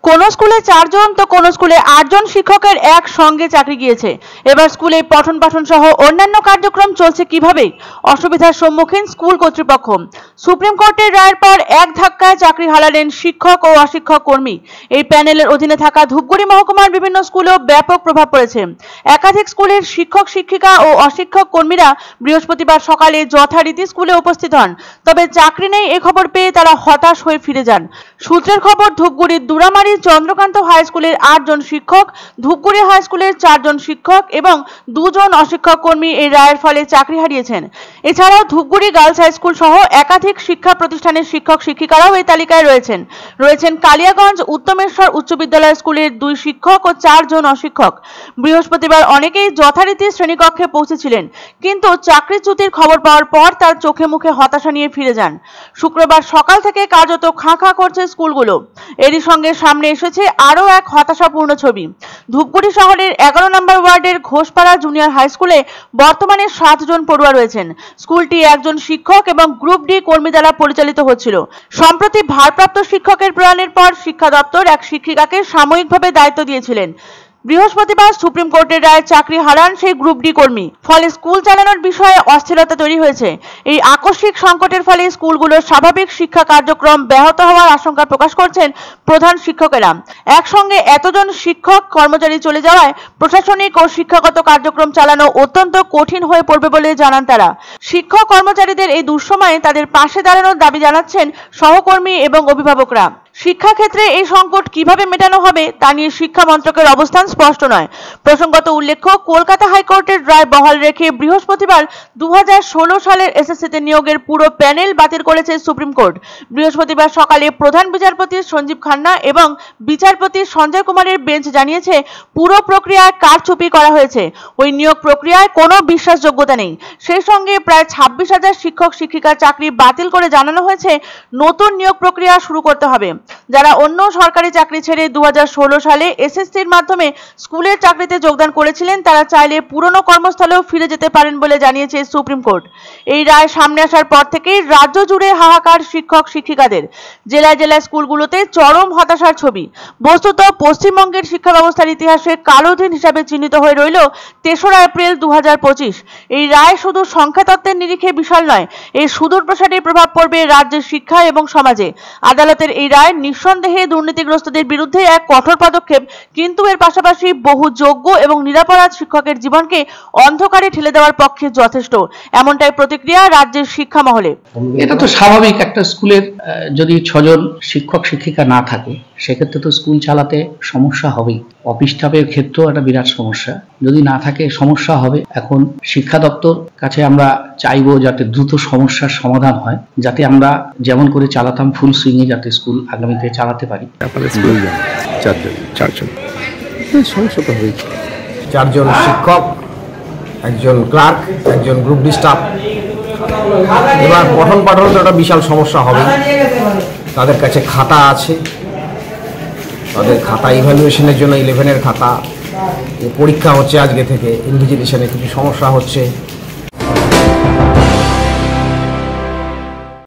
কোন স্কুলে 4 জন তো কোন স্কুলে 8 জন শিক্ষকের একসঙ্গে চাকরি গিয়েছে। এবার স্কুলে পঠন পাঠন সহ অন্যান্য কার্যক্রম চলছে কিভাবে, অসুবিধার সম্মুখীন স্কুল কর্তৃপক্ষ। সুপ্রিম কোর্টের রায়ের পর এক ধাক্কায় চাকরি হারালেন শিক্ষক ও অশিক্ষক কর্মী। এই প্যানেলের অধীনে থাকা ধূপগুড়ি মহকুমার বিভিন্ন স্কুলেও ব্যাপক প্রভাব পড়েছে। একাধিক স্কুলের শিক্ষক শিক্ষিকা ও অশিক্ষক কর্মীরা বৃহস্পতিবার সকালে যথারীতি স্কুলে উপস্থিত হন, তবে চাকরি নেই এ খবর পেয়ে তারা হতাশ হয়ে ফিরে যান। সূত্রের খবর, ধূপগুড়ির দুরামারি চন্দ্রকান্ত হাই স্কুলের 8 জন শিক্ষক, ধূপগুড়ি হাই স্কুলের 4 জন শিক্ষক এবং 2 জন অশিক্ষক কর্মী এই রায়ের ফলে চাকরি হারিয়েছেন। এছাড়াও ধূপগুড়ি গার্লস হাই স্কুল সহ একাধিক শিক্ষা প্রতিষ্ঠানের শিক্ষক শিক্ষিকারাও এই তালিকায় রয়েছেন কালিয়াগঞ্জ উত্তমেশ্বর উচ্চ বিদ্যালয় স্কুলের 2 শিক্ষক ও 4 জন অশিক্ষক। বৃহস্পতিবার অনেকেই যথারীতি শ্রেণীকক্ষে পৌঁছেছিলেন, কিন্তু চাকরিচ্যুতির খবর পাওয়ার পর তার চোখে মুখে হতাশা নিয়ে ফিরে যান। শুক্রবার সকাল থেকে কার্যত খাঁ খাঁ করছে স্কুলগুলো। এরই সঙ্গে সামনে এসেছে আরও এক হতাশাপূর্ণ ছবি। ধূপগুড়ি শহরের 11 নম্বর ওয়ার্ডের ঘোষপাড়া জুনিয়র হাই স্কুলে বর্তমানে 7 জন পড়ুয়া রয়েছেন। স্কুলটি একজন শিক্ষক এবং গ্রুপ ডি কর্মী দ্বারা পরিচালিত হচ্ছিল। সম্প্রতি ভারপ্রাপ্ত শিক্ষকের প্রয়াণের পর শিক্ষা দপ্তর এক শিক্ষিকাকে সাময়িকভাবে দায়িত্ব দিয়েছিলেন। বৃহস্পতিবার সুপ্রিম কোর্টের রায়ে চাকরি হারান সেই গ্রুপ ডি কর্মী। ফলে স্কুল চালানোর বিষয়ে অস্থিরতা তৈরি হয়েছে। এই আকস্মিক সংকটের ফলে স্কুলগুলোর স্বাভাবিক শিক্ষা কার্যক্রম ব্যাহত হওয়ার আশঙ্কা প্রকাশ করছেন প্রধান শিক্ষকেরা। একসঙ্গে এতজন শিক্ষক কর্মচারী চলে যাওয়ায় প্রশাসনিক ও শিক্ষাগত কার্যক্রম চালানো অত্যন্ত কঠিন হয়ে পড়বে বলে জানান তারা। শিক্ষক কর্মচারীদের এই দুঃসময়ে তাদের পাশে দাঁড়ানোর দাবি জানাচ্ছেন সহকর্মী এবং অভিভাবকরা। শিক্ষাক্ষেত্রে এই সংকট কিভাবে মেটানো হবে তা নিয়ে শিক্ষা মন্ত্রকের অবস্থান স্পষ্ট নয়। প্রসঙ্গত উল্লেখ্য, কলকাতা হাইকোর্টের রায় বহাল রেখে বৃহস্পতিবার 2016 সালের এসএসসিতে নিয়োগের পুরো প্যানেল বাতিল করেছে সুপ্রিম কোর্ট। বৃহস্পতিবার সকালে প্রধান বিচারপতি সঞ্জীব খান্না এবং বিচারপতি সঞ্জয় কুমারের বেঞ্চ জানিয়েছে, পুরো প্রক্রিয়ায় কারচুপি করা হয়েছে। ওই নিয়োগ প্রক্রিয়ায় কোনো বিশ্বাসযোগ্যতা নেই। সেই সঙ্গে প্রায় 26,000 শিক্ষক শিক্ষিকার চাকরি বাতিল করে জানানো হয়েছে নতুন নিয়োগ প্রক্রিয়া শুরু করতে হবে। যারা অন্য সরকারি চাকরি ছেড়ে 2016 সালে এসএসসির মাধ্যমে স্কুলের চাকরিতে যোগদান করেছিলেন, তারা চাইলে পুরনো কর্মস্থলেও ফিরে যেতে পারেন বলে জানিয়েছে সুপ্রিম কোর্ট। এই রায় সামনে আসার পর থেকেই রাজ্য জুড়ে হাহাকার শিক্ষক শিক্ষিকাদের। জেলায় জেলায় স্কুলগুলোতে চরম হতাশার ছবি। বস্তুত পশ্চিমবঙ্গের শিক্ষা ব্যবস্থার ইতিহাসে কালো দিন হিসাবে চিহ্নিত হয়ে রইল 3রা এপ্রিল 2025। এই রায় শুধু সংখ্যাতত্ত্বের নিরিখে বিশাল নয়, এই সুদূর প্রসারী প্রভাব পড়বে রাজ্যের শিক্ষা এবং সমাজে। আদালতের এই রায় নিঃসন্দেহে দুর্নীতিগ্রস্তদের বিরুদ্ধে এক কঠোর পদক্ষেপ, কিন্তু এর পাশাপাশি বহু যোগ্য এবং নিরপরাধ শিক্ষকের জীবনকে অন্ধকারে ঠেলে দেওয়ার পক্ষে যথেষ্ট, এমনটাই প্রতিক্রিয়া রাজ্যের শিক্ষা মহলে। এটা তো স্বাভাবিক, একটা স্কুলের যদি 6 জন শিক্ষক শিক্ষিকা না থাকে সেক্ষেত্রে তো স্কুল চালাতে সমস্যা হবেই। অফিস স্টাফের ক্ষেত্রেও একটা বিরাট সমস্যা, যদি না থাকে সমস্যা হবে। এখন শিক্ষা দপ্তর কাছে আমরা চাইবো যাতে দ্রুত সমস্যার সমাধান হয়, যাতে আমরা যেমন করে চালাতাম ফুল সুইংয়ে যাতে স্কুল আগামীতে চালাতে পারি। 4 জন সমস্যা তো হয়েছে, 4 জন শিক্ষক, একজন ক্লার্ক, একজন গ্রুপ ডি স্টাফ। এবার পঠন পাঠন তো একটা বিশাল সমস্যা হবে। তাদের কাছে খাতা আছে, তাদের খাতা ইভ্যালুয়েশনের জন্য 11-এর খাতা, পরীক্ষা হচ্ছে আজকে থেকে, ইনভিজিলেশনে কিছু সমস্যা হচ্ছে।